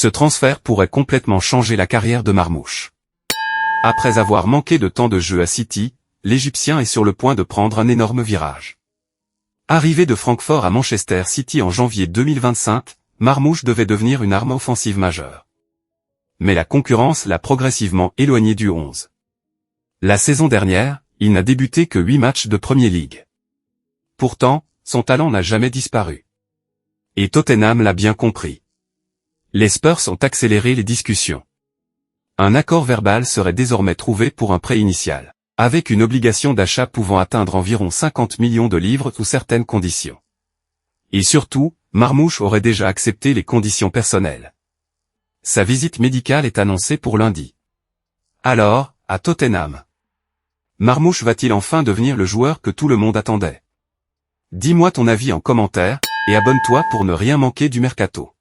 Ce transfert pourrait complètement changer la carrière de Marmoush. Après avoir manqué de temps de jeu à City, l'Égyptien est sur le point de prendre un énorme virage. Arrivé de Francfort à Manchester City en janvier 2025, Marmoush devait devenir une arme offensive majeure. Mais la concurrence l'a progressivement éloigné du 11. La saison dernière, il n'a débuté que 8 matchs de Premier League. Pourtant, son talent n'a jamais disparu. Et Tottenham l'a bien compris. Les Spurs ont accéléré les discussions. Un accord verbal serait désormais trouvé pour un prêt initial, avec une obligation d'achat pouvant atteindre environ 50 millions de livres sous certaines conditions. Et surtout, Marmoush aurait déjà accepté les conditions personnelles. Sa visite médicale est annoncée pour lundi. Alors, à Tottenham, Marmoush va-t-il enfin devenir le joueur que tout le monde attendait? Dis-moi ton avis en commentaire, et abonne-toi pour ne rien manquer du mercato.